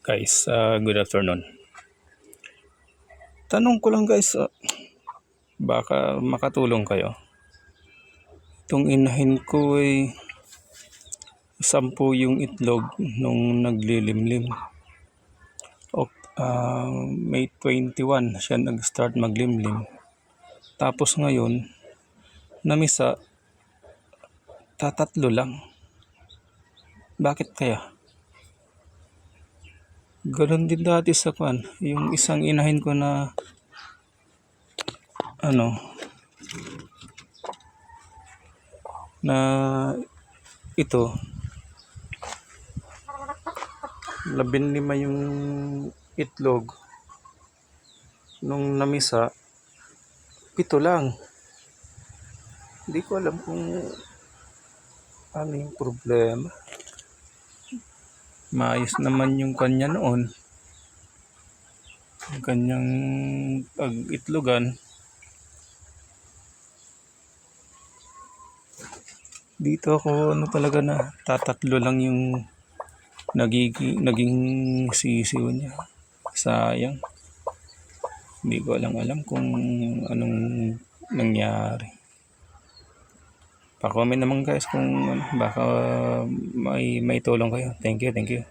Guys, good afternoon. Tanong ko lang guys, baka makatulong kayo. Itong inahin ko ay 10 yung itlog nung naglilimlim. May 21 siya nag-start maglimlim. Tapos ngayon, namisa, tatatlo lang. Bakit kaya? Ganon din dati sa yung isang inahin ko na na ito 15 yung itlog nung namisa 7 lang. Hindi ko alam kung ano yung problema. Maayos naman yung kanya noon, yung kanyang pag-itlogan. Dito ako talaga na tatatlo lang yung naging sisiw niya. Sayang. Hindi ko alam kung anong nangyari. Pa-comment naman guys kung baka may tulong kayo. Thank you.